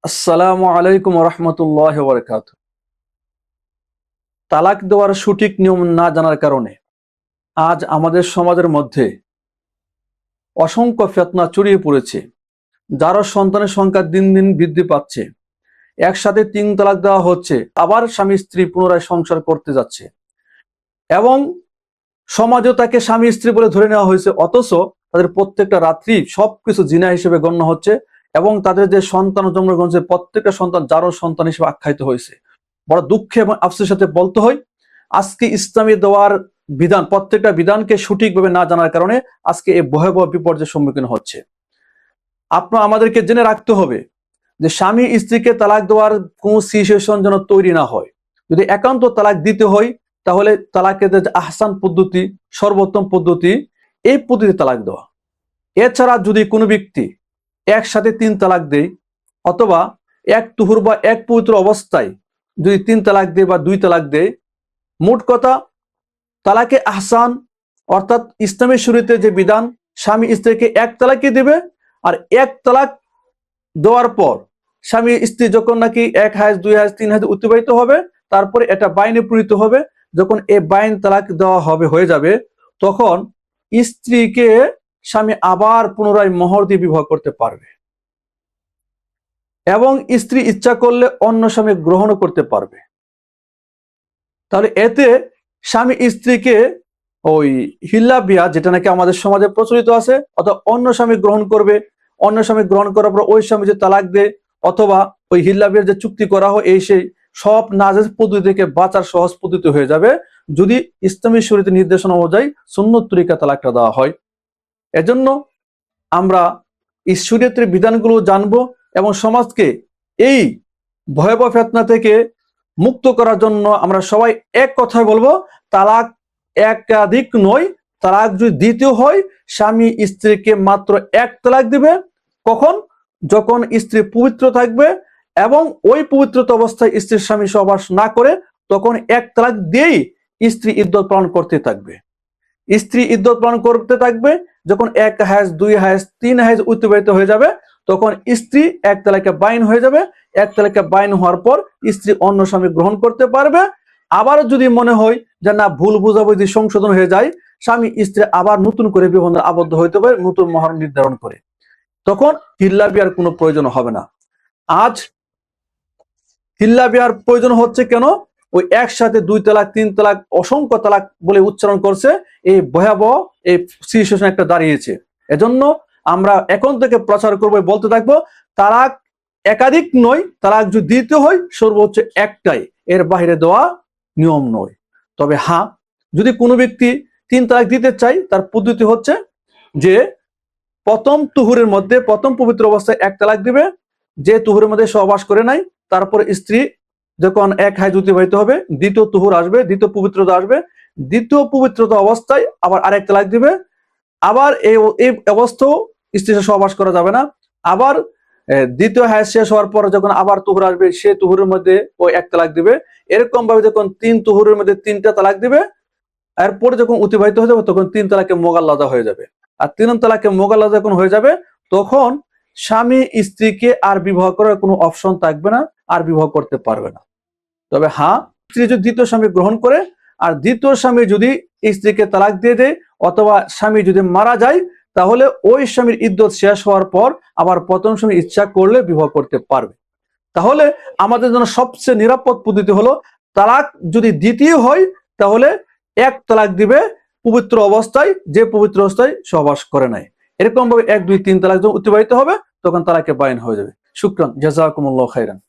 আসসালামু আলাইকুম রহমতুল্লাহ বরকাত। তালাক দেওয়ার সঠিক নিয়ম না জানার কারণে আজ আমাদের সমাজের মধ্যে অসংখ্য ফিতনা ছড়িয়ে পড়েছে। যারা সন্তানের সংখ্যা দিন দিন বৃদ্ধি পাচ্ছে, একসাথে 3 তালাক দেওয়া হচ্ছে, আবার স্বামী স্ত্রী পুনরায় সংসার করতে যাচ্ছে এবং সমাজেও তাকে স্বামী স্ত্রী বলে ধরে নেওয়া হয়েছে, অথচ তাদের প্রত্যেকটা রাত্রি সবকিছু জিনা হিসেবে গণ্য হচ্ছে এবং তাদের যে সন্তান জন্মগ্রহণ হচ্ছে প্রত্যেকটা সন্তান জারজ সন্তান হিসেবে আখ্যায়িত হয়েছে। বড় দুঃখে এবং আফসোসের সাথে বলতে হয়, আজকে ইসলামী দেওয়ার বিধান, প্রত্যেকটা বিধানকে সঠিকভাবে না জানার কারণে আজকে এই ভয়াবহ বিপর্যয়ের সম্মুখীন হচ্ছে। আমাদেরকে জেনে রাখতে হবে যে স্বামী স্ত্রীকে তালাক দেওয়ার কোন সিচুয়েশন যেন তৈরি না হয়। যদি একান্ত তালাক দিতে হয় তাহলে তালাকের যে আহসান পদ্ধতি, সর্বোত্তম পদ্ধতি, এই পদ্ধতি তালাক দেওয়া। এছাড়া যদি কোনো ব্যক্তি একসাথে 3 তালাক দেয় অথবা এক তুহুর বা এক পবিত্র অবস্থায় যদি 3 তালাক দেয় বা 2 তালাক দেয়, মোট কথা তালাকে আহসান অর্থাৎ ইসলামী শরীয়তে যে বিধান, স্বামী স্ত্রীকে 1 তালাকই দেবে। আর 1 তালাক দেওয়ার পর স্বামী স্ত্রী যখন নাকি 1 হায়েজ 2 হায়েজ 3 হায়েজ অতিবাহিত হবে, তারপরে এটা বাইনে পরিণত হবে। যখন এই বাইন তালাক দেওয়া হবে হয়ে যাবে, তখন স্ত্রীকে স্বামী আবার পুনরায় মোহর দিয়ে বিবাহ করতে পারবে এবং স্ত্রী ইচ্ছা করলে অন্য স্বামী গ্রহণও করতে পারবে। তাহলে এতে স্বামী স্ত্রীকে ওই হিল্লা বিয়া, যেটা নাকি আমাদের সমাজে প্রচলিত আছে, অথবা অন্য স্বামী গ্রহণ করবে, অন্য স্বামী গ্রহণ করার পর ওই স্বামী যে তালাক দেয় অথবা ওই হিল্লা বিয়ার যে চুক্তি করা হয়, এই সেই সব নাজায়েজ পদ্ধতি থেকে বাঁচার সহজ পদ্ধতি হয়ে যাবে যদি ইসলামী শরীয়তের নির্দেশনা অনুযায়ী সুন্নত তরিকা তালাকটা দেওয়া হয়। এজন্য আমরা এই শরীয়তের বিধানগুলো জানবো এবং সমাজকে এই ভয়াবহ ফিতনা থেকে মুক্ত করার জন্য আমরা সবাই এক কথায় বলবো, তালাক একাধিক নয়, তালাক যদি দ্বিতীয় হয় স্বামী স্ত্রীকে মাত্র 1 তালাক দিবে। কখন? যখন স্ত্রী পবিত্র থাকবে এবং ওই পবিত্রতা অবস্থায় স্ত্রীর স্বামী সহবাস না করে, তখন 1 তালাক দিয়েই স্ত্রী ইদ্যত পালন করতে থাকবে। স্ত্রী ইদ্যত পালন করতে থাকবে, যখন 1 হায়েজ 2 হায়েজ 3 হায়েজ অতিবাহিত হয়ে যাবে, তখন স্ত্রী 1 তালাকে বাইন হয়ে যাবে। 1 তালাকে বাইন হওয়ার পর স্ত্রী অন্য স্বামী গ্রহণ করতে পারবে। আবার যদি মনে হয় যে না, ভুল বুঝাবুঝি সংশোধন হয়ে যায়, স্বামী স্ত্রী আবার নতুন করে বিবন্ধনে আবদ্ধ হইতে পারে, নতুন মোহর নির্ধারণ করে, তখন হিল্লা বিয়ার কোনো প্রয়োজন হবে না। আজ হিল্লা বিয়ার প্রয়োজন হচ্ছে কেন? ওই একসাথে 2 তালাক 3 তালাক অসংখ্য তালাক বলে উচ্চারণ করছে, এই ভয়াবহ এই সিচুয়েশন একটা দাঁড়িয়েছে। এজন্য আমরা এখন থেকে প্রচার করবো, বলতে থাকবো, তালাক একাধিক নয়, তালাক যদি দিতে হয় সর্বোচ্চ একটাই, এর বাইরে দেওয়া নিয়ম নয়। তবে হ্যাঁ, যদি কোনো ব্যক্তি 3 তালাক দিতে চায়, তার পদ্ধতি হচ্ছে যে প্রথম তুহুরের মধ্যে, প্রথম পবিত্র অবস্থায় 1 তালাক দিবে, যে তুহুরের মধ্যে সহবাস করে নাই, তারপর স্ত্রী যখন 1 হায়েজ অতিবাহিত হবে, দ্বিতীয় তুহুর আসবে, দ্বিতীয় পবিত্রতা আসবে, দ্বিতীয় পবিত্রতা অবস্থায় আবার আরেক তালাক দিবে। আবার এই অবস্থাও স্ত্রীর সহবাস করা যাবে না। আবার দ্বিতীয় হায়েজ শেষ হওয়ার পর যখন আবার তুহুর আসবে, সে তুহুরের মধ্যে ওই 1 তালাক দিবে। এরকম ভাবে যখন 3 তুহুরের মধ্যে 3টা তালাক দিবে, এরপরে যখন অতিবাহিত হয়ে যাবে, তখন 3 তালাকে মোগাল্লাদা হয়ে যাবে। আর 3 তালাকে মোগাল্লাদা যখন হয়ে যাবে, তখন স্বামী স্ত্রীকে আর বিবাহ করার কোনো অপশন থাকবে না, আর বিবাহ করতে পারবে না। তবে হ্যাঁ, স্ত্রী যদি দ্বিতীয় স্বামী গ্রহণ করে আর দ্বিতীয় স্বামী যদি স্ত্রীকে তালাক দিয়ে দেয় অথবা স্বামী যদি মারা যায়, তাহলে ওই স্বামীর ইদ্যত শেষ হওয়ার পর আবার প্রথম স্বামী ইচ্ছা করলে বিবাহ করতে পারবে। তাহলে আমাদের জন্য সবচেয়ে নিরাপদ পদ্ধতি হলো, তালাক যদি দ্বিতীয় হয় তাহলে 1 তালাক দিবে পবিত্র অবস্থায়, যে পবিত্র অবস্থায় সহবাস করে নাই। এরকম ভাবে 1 2 3 তালাক যখন অতিবাহিত হবে, তখন তালাকে বাইন হয়ে যাবে। শুকরান, জাযাকুমুল্লাহু খাইরান।